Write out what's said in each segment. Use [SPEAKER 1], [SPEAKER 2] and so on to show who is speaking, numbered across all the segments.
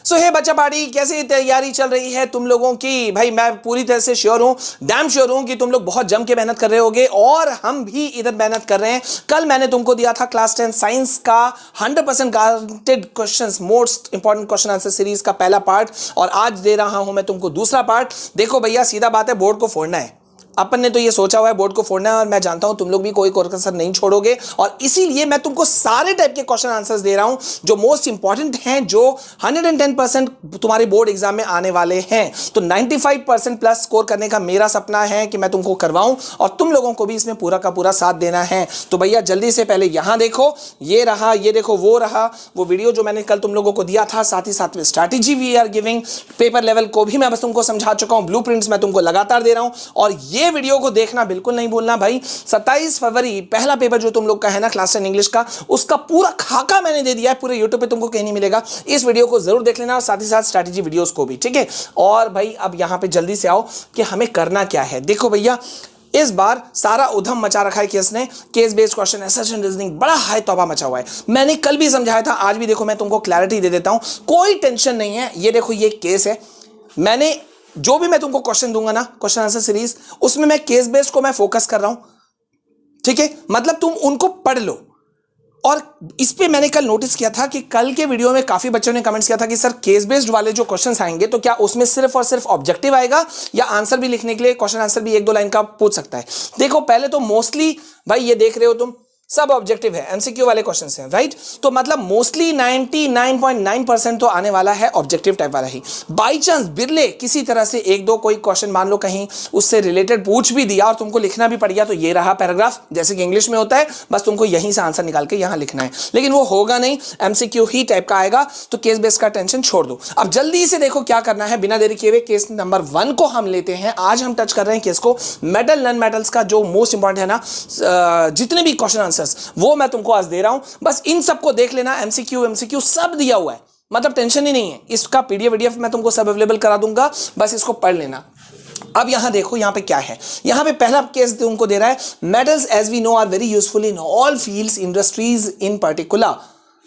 [SPEAKER 1] सो हे बच्चा पार्टी, कैसी तैयारी चल रही है तुम लोगों की? भाई मैं पूरी तरह से श्योर हूं, डैम श्योर हूं कि तुम लोग बहुत जम के मेहनत कर रहे होगे और हम भी इधर मेहनत कर रहे हैं। कल मैंने तुमको दिया था क्लास 10 साइंस का 100% guaranteed questions, most important question answer series का पहला पार्ट, और आज दे रहा हूं मैं तुमको दूसरा पार्ट। देखो भैया, सीधा बात है, बोर्ड को फोड़ना है। अपन ने तो ये सोचा हुआ है बोर्ड को फोड़ना है, और मैं जानता हूं तुम लोग भी कोई क्वेश्चन नहीं छोड़ोगे, और इसीलिए मैं तुमको सारे टाइप के क्वेश्चन आंसर्स दे रहा हूं जो मोस्ट इंपॉर्टेंट हैं, जो 110% तुम्हारे बोर्ड एग्जाम में आने वाले हैं। तो 95% प्लस स्कोर करने का मेरा सपना है कि मैं तुमको करवाऊं, और तुम लोगों को भी इसमें पूरा का पूरा साथ देना है। तो भैया जल्दी से पहले यहां देखो, ये रहा, ये देखो, वो रहा वो वीडियो जो मैंने कल तुम लोगों को दिया था। साथ ही साथ में strategy we are giving, paper level को भी मैं बस तुमको समझा चुका हूं, ब्लूप्रिंट्स मैं तुमको लगातार दे रहा हूं, और ये वीडियो को देखना बिल्कुल नहीं भूलना भाई। 27 फरवरी पहला पेपर जो तुम लोग का है ना क्लास 10 इंग्लिश का, उसका पूरा खाका मैंने दे दिया है, पूरे यूट्यूब पे तुमको कहीं नहीं मिलेगा। इस वीडियो को जरूर देख लेना, और साथ ही साथ स्ट्रैटेजी वीडियोस को भी, ठीक है। और भाई अब यहां पे जल्दी से आओ कि हमें करना क्या है। देखो भैया, इस बार सारा उधम मचा रखा है केस ने, case based question, assertion, reasoning, बड़ा हाई तौबा मचा हुआ है। मैंने कल भी समझाया था, आज भी देखो मैं तुमको क्लैरिटी दे देता हूं, कोई टेंशन नहीं है। ये देखो, ये केस है, मैंने जो भी मैं तुमको क्वेश्चन दूंगा ना, क्वेश्चन आंसर सीरीज, उसमें मैं केस बेस्ड को मैं फोकस कर रहा हूं, ठीक है। मतलब तुम उनको पढ़ लो। और इस पे मैंने कल नोटिस किया था कि कल के वीडियो में काफी बच्चों ने कमेंट्स किया था कि सर केस बेस्ड वाले जो क्वेश्चंस आएंगे तो क्या उसमें सिर्फ और सिर्फ ऑब्जेक्टिव आएगा, या आंसर भी लिखने के लिए क्वेश्चन आंसर भी 1-2 लाइन का पूछ सकता है। देखो पहले तो मोस्टली भाई ये देख रहे हो तुम, सब ऑब्जेक्टिव है, एमसीक्यू वाले क्वेश्चंस हैं, राइट। तो मतलब मोस्टली 99.9% तो आने वाला है ऑब्जेक्टिव टाइप वाला ही। बाई चांस बिरले किसी तरह से 1-2 कोई क्वेश्चन मान लो कहीं उससे रिलेटेड पूछ भी दिया और तुमको लिखना भी पड़ गया, तो ये रहा पैराग्राफ, जैसे कि इंग्लिश में होता है, बस तुमको यहीं से आंसर निकाल के यहां लिखना है। लेकिन वो होगा नहीं, एमसीक्यू ही टाइप का आएगा, तो केस बेस का टेंशन छोड़ दो। अब जल्दी से देखो क्या करना है, बिना देरी किए हुए केस नंबर 1 को हम लेते हैं। आज हम टच कर रहे हैं केस को, मेटल नॉन मेटल्स का जो मोस्ट इंपॉर्टेंट है ना, जितने भी क्वेश्चन आंसर वो मैं तुमको आज दे रहा हूं, बस इन सबको देख लेना। एमसीक्यू सब दिया हुआ है, मतलब टेंशन ही नहीं है। इसका पीडीएफ मैं तुमको सब अवेलेबल करा दूंगा, बस इसको पढ़ लेना। अब यहां देखो, यहां पे क्या है, यहां पे पहला केस तुमको दे रहा है, metals as we know are very useful in all fields, industries in particular,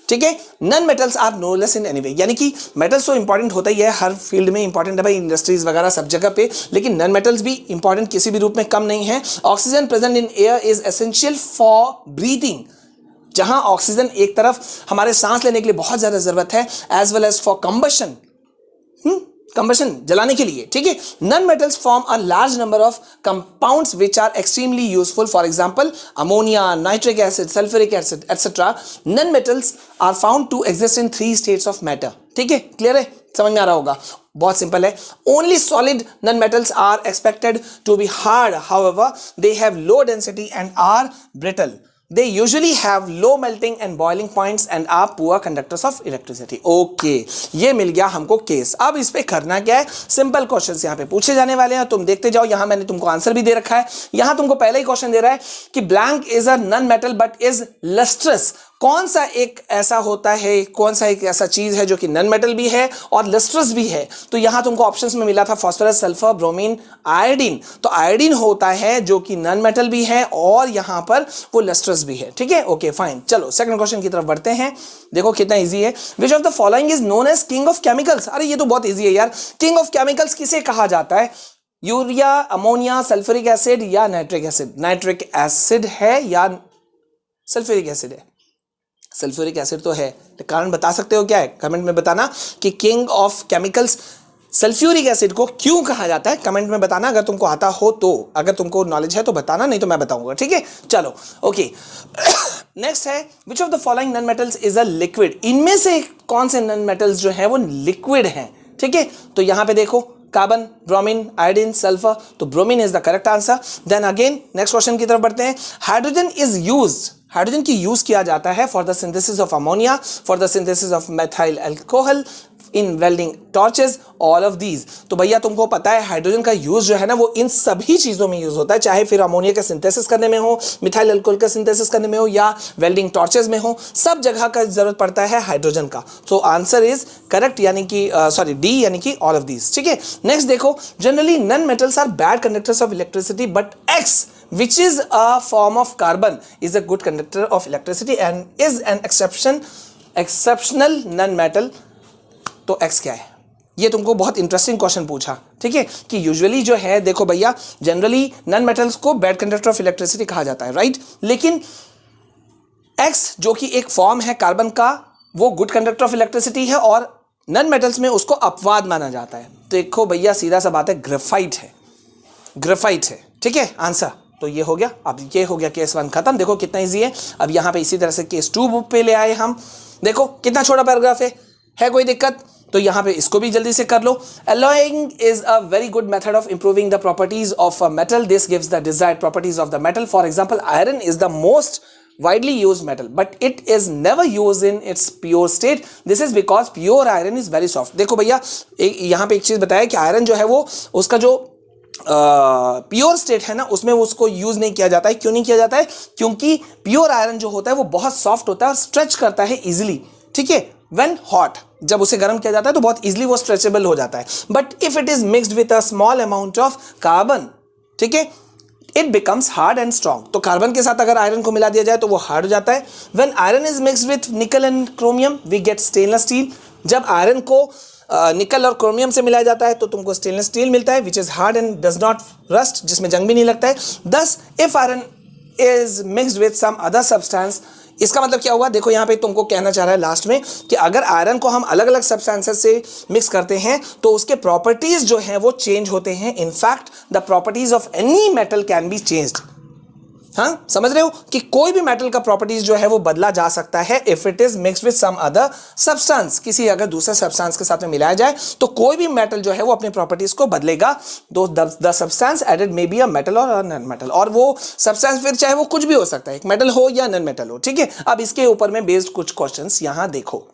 [SPEAKER 1] ठीक है। Non metals are no less in anyway, यानी कि मेटल्स तो इंपॉर्टेंट होता ही है, हर फील्ड में इंपॉर्टेंट है भाई, इंडस्ट्रीज वगैरह सब जगह पे, लेकिन नॉन मेटल्स भी इंपॉर्टेंट किसी भी रूप में कम नहीं है। Oxygen present in air is essential for breathing, जहां ऑक्सीजन एक तरफ हमारे सांस लेने के लिए बहुत ज्यादा जरूरत है, as well as for combustion, combustion जलाने के लिए, ठीक है। Non metals form a large number of compounds which are extremely useful, for example ammonia, nitric acid, sulphuric acid etcetera. Non metals are found to exist in 3 states of matter, ठीक है। Clear है, समझ में आ रहा होगा, बहुत simple है। Only solid non metals are expected to be hard, however they have low density and are brittle. They usually have low melting and boiling points and are poor conductors of electricity. Okay, ये मिल गया हमको case. अब इस पे करना क्या है, simple questions यहाँ पे पूछे जाने वाले हैं, तुम देखते जाओ। यहाँ मैंने तुमको आंसर भी दे रखा है। यहाँ तुमको पहले ही क्वेश्चन दे रहा है कि blank is a non metal but is lustrous. कौन सा एक ऐसा होता है, कौन सा एक ऐसा चीज है जो कि नॉन मेटल भी है और लस्ट्रस भी है? तो यहां तुमको ऑप्शंस में मिला था फास्फोरस, सल्फर, ब्रोमीन, आयोडीन। तो आयोडीन होता है जो कि नॉन मेटल भी है और यहां पर वो लस्ट्रस भी है, ठीक है। ओके फाइन, चलो सेकंड क्वेश्चन की तरफ बढ़ते हैं। देखो कितना इजी है। Which of the following is known as king of chemicals? अरे ये तो बहुत इजी है यार। किंग ऑफ केमिकल्स किसे कहा जाता है? यूरिया, अमोनिया, सल्फ्यूरिक एसिड या नाइट्रिक एसिड? नाइट्रिक एसिड है या सल्फ्यूरिक एसिड है? सल्फ्यूरिक एसिड तो है। तो कारण बता सकते हो क्या है? कमेंट में बताना कि king of chemicals sulphuric acid को क्यों कहा जाता है, कमेंट में बताना अगर तुमको आता हो तो। अगर तुमको नॉलेज है तो बताना, नहीं तो मैं बताऊंगा, ठीक है। चलो ओके, नेक्स्ट है which of the following non metals is a liquid? इनमें से कौन से नॉन मेटल्स जो है वो लिक्विड हैं, ठीक है। तो यहां पे देखो, कार्बन, ब्रोमीन, आयोडीन, सल्फर, तो bromine is the correct answer. Then again next question की तरफ बढ़ते हैं। हाइड्रोजन इज यूज्ड, हाइड्रोजन की यूज किया जाता है for the synthesis of ammonia, for the synthesis of methyl alcohol, in welding torches, all of these. तो भैया तुमको पता है हाइड्रोजन का यूज जो है ना वो इन सभी चीजों में यूज होता है, चाहे फिर अमोनिया का सिंथेसिस करने में हो, मिथाइल अल्कोहल का सिंथेसिस करने में हो, या वेल्डिंग टॉर्चेस में हो, सब जगह का जरूरत पड़ता है हाइड्रोजन का। तो आंसर इज करेक्ट, यानी कि सॉरी डी, यानी कि ऑल ऑफ दीज, ठीक है। नेक्स्ट देखो, generally non metals are bad conductors of electricity but X which is a form of carbon is a good conductor of electricity and is an exceptional non-metal. तो x क्या है? ये तुमको बहुत interesting question पूछा, ठीक है, कि यूजुअली जो है देखो भैया, जनरली नॉन मेटल्स को बैड कंडक्टर ऑफ इलेक्ट्रिसिटी कहा जाता है, राइट, लेकिन x जो कि एक फॉर्म है कार्बन का, वो गुड कंडक्टर ऑफ इलेक्ट्रिसिटी है और नॉन मेटल्स में उसको अपवाद माना जाता है। देखो भैया सीधा सा बात है, ग्रेफाइट है, ग्रेफाइट है, ठीक है आंसर। तो ये हो गया, अब ये हो गया केस 1 खत्म। देखो कितना इजी है। अब यहां पे इसी तरह से केस 2 पे ले आए हम। देखो कितना छोटा पैराग्राफ है कोई दिक्कत? तो यहां पे इसको भी जल्दी से कर लो। Alloying is a very good method of improving the properties of a metal. This gives the desired properties of the metal. For example, iron is the most widely used metal, but it is never used in its pure state. This is because pure iron is very soft. देखो भैया यहाँ पे एक चीज बताया कि iron जो है वो उसका जो प्योर स्टेट है ना, उसमें उसको यूज नहीं किया जाता है। क्यों नहीं किया जाता है? क्योंकि प्योर आयरन जो होता है वो बहुत सॉफ्ट होता है और स्ट्रेच करता है इजिली, ठीक है। व्हेन हॉट, जब उसे गर्म किया जाता है तो बहुत इजिली वो स्ट्रेचेबल हो जाता है। But if it is mixed with a small amount of carbon, ठीक है, it becomes hard and strong. तो कार्बन के साथ अगर आयरन को मिला दिया जाए तो वो हार्ड हो जाता है। When iron is mixed with nickel and chromium we get stainless steel. जब आयरन को निकल और क्रोमियम से मिलाया जाता है तो तुमको स्टेनलेस स्टील मिलता है, which is hard and does not rust, जिसमें जंग भी नहीं लगता है। Thus if iron is mixed with some other substance, इसका मतलब क्या हुआ? देखो यहाँ पे तुमको कहना चाह रहा है लास्ट में कि अगर आयरन को हम अलग अलग सब्सटेंसेस से मिक्स करते हैं तो उसके प्रॉपर्टीज जो हैं वो चेंज होते हैं। In fact the properties of any metal can be changed. हाँ, समझ रहे हो कि कोई भी मेटल का प्रॉपर्टीज जो है वो बदला जा सकता है if it is mixed with some other substance. किसी अगर दूसरे सब्सटेंस के साथ में मिलाया जाए तो कोई भी मेटल जो है वो अपने प्रॉपर्टीज को बदलेगा। Though the substance added may be a metal और नॉन मेटल, और वो सब्सटेंस फिर चाहे वो कुछ भी हो सकता है, एक मेटल हो या नॉन मेटल हो, ठीक है। अब इसके ऊपर में बेस्ड कुछ क्वेश्चंस यहां देखो।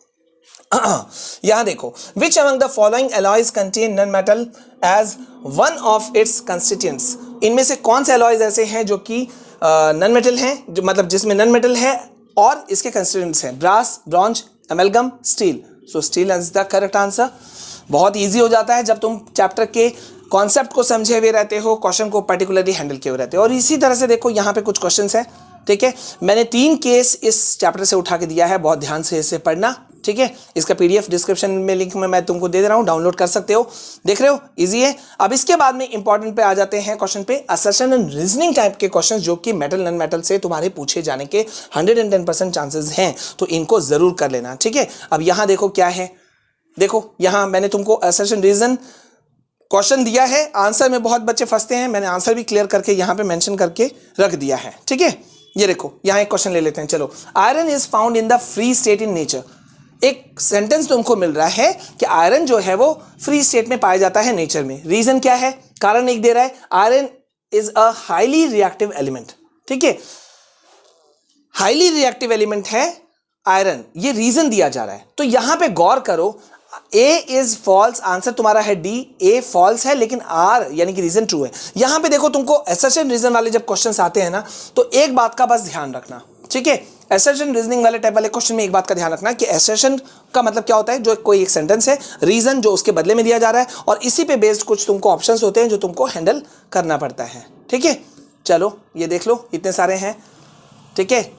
[SPEAKER 1] यहां देखो, which among the following alloys contain non metal as one of its constituents. इनमें से कौन से एलॉयज ऐसे हैं जो कि नॉन मेटल हैं, जो मतलब जिसमें नॉन मेटल है और इसके कंस्टिट्यूएंट्स हैं? Brass, bronze, amalgam, steel. So steel is the correct answer. बहुत इजी हो जाता है जब तुम चैप्टर के कॉन्सेप्ट को समझे हुए रहते हो, क्वेश्चन को पर्टिकुलरली हैंडल किए हुए रहते हो। और इसी तरह से देखो यहाँ पे कुछ क्वेश्चन है, ठीक है। मैंने 3 केस इस चैप्टर से उठा के दिया है, बहुत ध्यान से इसे पढ़ना, ठीक है। इसका पीडीएफ डिस्क्रिप्शन में लिंक में मैं तुमको दे दे रहा हूं, डाउनलोड कर सकते हो। देख रहे हो, इजी है। अब इसके बाद में इंपॉर्टेंट पे आ जाते हैं क्वेश्चन पे, असर्शन एंड रीजनिंग टाइप के क्वेश्चन जो कि मेटल नॉन मेटल से तुम्हारे पूछे जाने के 110% चांसेस हैं, तो इनको जरूर कर लेना, ठीक है। अब यहां देखो क्या है, देखो यहां मैंने तुमको असर्शन रीजन क्वेश्चन दिया है। आंसर में बहुत बच्चे फंसते हैं, मैंने आंसर भी क्लियर करके यहां पे मेंशन करके रख दिया है, ठीक है। ये देखो यहां एक क्वेश्चन ले लेते हैं, चलो। Iron is found in the free state in nature. एक सेंटेंस तुमको मिल रहा है कि आयरन जो है वो फ्री स्टेट में पाया जाता है नेचर में। रीजन क्या है? कारण एक दे रहा है, iron is a highly reactive element, ठीक है। हाईली रिएक्टिव एलिमेंट है आयरन, ये रीजन दिया जा रहा है। तो यहां पे गौर करो, ए इज फॉल्स, आंसर तुम्हारा है डी, ए फॉल्स है लेकिन आर यानी कि रीजन ट्रू है। यहां पे देखो तुमको असर्शन रीजन वाले जब क्वेश्चंस आते हैं ना, तो एक बात का बस ध्यान रखना, ठीक है। असर्शन रीजनिंग वाले टाइप वाले क्वेश्चन में एक बात का ध्यान रखना कि असर्शन का मतलब क्या होता है, जो कोई एक सेंटेंस है, रीजन जो उसके बदले में दिया जा रहा है, और इसी पे बेस्ड कुछ तुमको ऑप्शंस होते हैं जो तुमको हैंडल करना पड़ता है, ठीक है। चलो ये देख लो, इतने सारे हैं, ठीक है,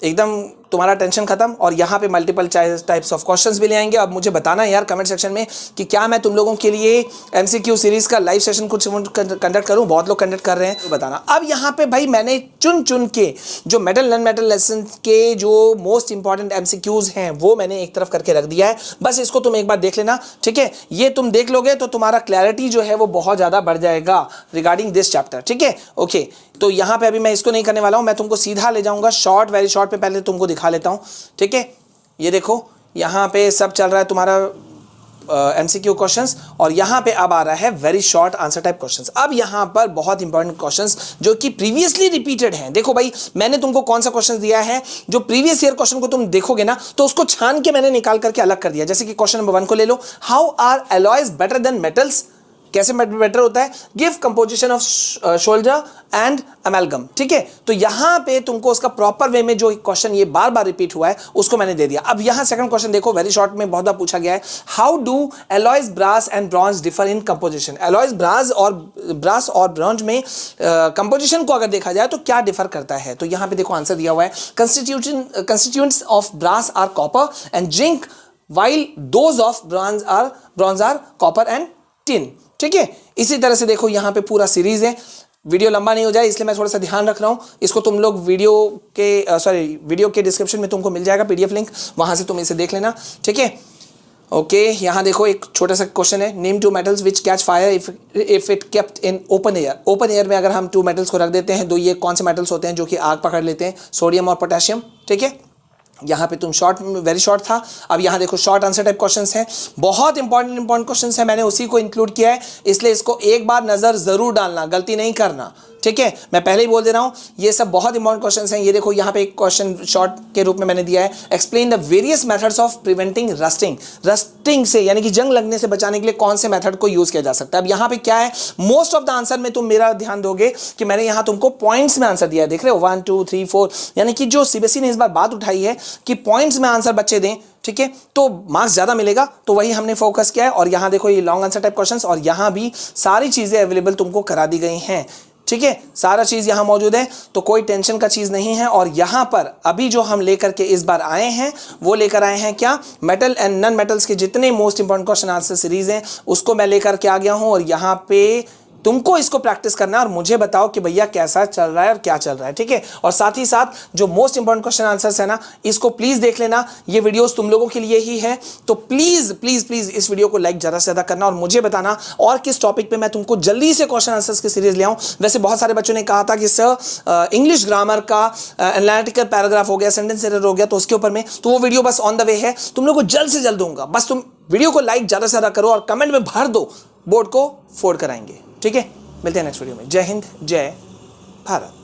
[SPEAKER 1] एकदम तुम्हारा टेंशन खत्म। और यहाँ पे मल्टीपल टाइप्स ऑफ क्वेश्चंस भी ले आएंगे। अब मुझे बताना यार कमेंट सेक्शन में कि क्या मैं तुम लोगों के लिए एमसीक्यू सीरीज का लाइव सेशन कुछ कंडक्ट करूं। बहुत लोग कंडक्ट कर रहे हैं, तो बताना। अब यहाँ पे भाई मैंने चुन चुन के जो मेटल नॉन मेटल लेसन के जो मोस्ट इंपॉर्टेंट एमसीक्यूज हैं वो मैंने एक तरफ करके रख दिया है। बस इसको तुम एक बार देख लेना, ठीक है। ये तुम देख लोगे तो तुम्हारा क्लैरिटी जो है वो बहुत ज़्यादा बढ़ जाएगा रिगार्डिंग दिस चैप्टर, ठीक है। ओके, तो यहाँ पे अभी मैं इसको नहीं करने वाला हूँ, मैं तुमको सीधा ले जाऊँगा शॉर्ट, वेरी शॉर्ट पे पहले तुमको दिखा लेता हूँ, ठीक है। ये देखो यहाँ पे सब चल रहा है तुम्हारा एमसीक्यू क्वेश्चंस, और यहाँ पे अब आ रहा है very short answer type questions. अब यहाँ पर बहुत इंपॉर्टेंट क्वेश्चंस जो कि प्रीवियसली रिपीटेड हैं। देखो भाई मैंने तुमको कौन सा क्वेश्चन दिया है, जो प्रीवियस ईयर क्वेश्चन को तुम देखोगे ना तो उसको छान के मैंने निकाल करके अलग कर दिया। जैसे कि क्वेश्चन नंबर 1 को ले लो, how are alloys better than metals. कैसे बेटर होता है? Give composition of solder and amalgam, ठीक है। तो यहां पे तुमको उसका प्रॉपर वे में जो क्वेश्चन ये बार बार रिपीट हुआ है उसको मैंने दे दिया। अब यहां सेकंड क्वेश्चन देखो, वेरी शॉर्ट में बहुत बार पूछा गया है, how do alloys brass and bronze differ in composition. Alloys brass और ब्रॉन्ज में कंपोजिशन को अगर देखा जाए तो क्या डिफर करता है। तो यहां पे देखो आंसर दिया हुआ है, constituents of brass are copper and zinc while those of bronze are copper and tin। ठीक है, इसी तरह से देखो यहाँ पे पूरा सीरीज है, वीडियो लंबा नहीं हो जाए इसलिए मैं थोड़ा सा ध्यान रख रहा हूँ। इसको तुम लोग वीडियो के डिस्क्रिप्शन में तुमको मिल जाएगा पीडीएफ लिंक, वहां से तुम इसे देख लेना। ठीक है, ओके यहाँ देखो एक छोटा सा क्वेश्चन है, name 2 metals which catch fire if it kept in open air. Open air में अगर हम 2 मेटल्स को रख देते हैं तो ये कौन से मेटल्स होते हैं जो कि आग पकड़ लेते हैं? सोडियम और पोटेशियम। ठीक है, यहाँ पे तुम वेरी शॉर्ट था। अब यहाँ देखो शॉर्ट आंसर टाइप क्वेश्चंस हैं, बहुत इंपॉर्टेंट क्वेश्चंस हैं, मैंने उसी को इंक्लूड किया है, इसलिए इसको एक बार नजर जरूर डालना, गलती नहीं करना। ठीक है, मैं पहले ही बोल दे रहा हूँ ये सब बहुत इंपॉर्टेंट क्वेश्चंस हैं। ये देखो यहाँ पे एक क्वेश्चन शॉर्ट के रूप में मैंने दिया है, explain the various methods of preventing rusting. Rusting से यानी कि जंग लगने से बचाने के लिए कौन से मेथड को यूज किया जा सकता है। अब यहाँ पे क्या है, मोस्ट ऑफ द आंसर में तुम मेरा ध्यान दोगे कि मैंने यहाँ तुमको पॉइंट्स में आंसर दिया है, देख रहे हो 1 2 3 4, यानी कि जो सीबीएसई ने इस बार बात उठाई है कि पॉइंट्स में आंसर बच्चे दें, ठीक है, तो मार्क्स ज्यादा मिलेगा, तो वही हमने फोकस किया है। और यहाँ देखो ये लॉन्ग आंसर टाइप क्वेश्चंस, और यहाँ भी सारी चीजें अवेलेबल तुमको करा दी गई हैं। ठीक है, सारा चीज यहां मौजूद है, तो कोई टेंशन का चीज नहीं है। और यहां पर अभी जो हम लेकर के इस बार आए हैं वो लेकर आए हैं क्या, मेटल एंड नॉन मेटल्स के जितने most important question answer series हैं उसको मैं लेकर के आ गया हूं। और यहां पे तुमको इसको प्रैक्टिस करना है और मुझे बताओ कि भैया कैसा चल रहा है और क्या चल रहा है। ठीक है, और साथ ही साथ जो मोस्ट इंपॉर्टेंट क्वेश्चन आंसर्स है ना, इसको प्लीज देख लेना, ये वीडियोस तुम लोगों के लिए ही है। तो प्लीज प्लीज प्लीज इस वीडियो को लाइक ज्यादा से ज्यादा करना और मुझे बताना और किस टॉपिक पे मैं तुमको जल्दी से क्वेश्चन आंसर्स की सीरीज ले आऊं। वैसे बहुत सारे बच्चों ने कहा था कि सर इंग्लिश ग्रामर का एनालिटिकल पैराग्राफ हो गया, सेंटेंस एरर हो गया, तो उसके ऊपर में तो वो वीडियो बस ऑन द वे है, तुम लोग को जल्द से जल्द दूंगा। बस तुम वीडियो को लाइक ज्यादा से ज्यादा करो और कमेंट में भर दो, बोर्ड को फोड़ कराएंगे। ठीक है, मिलते हैं नेक्स्ट वीडियो में। जय हिंद, जय भारत।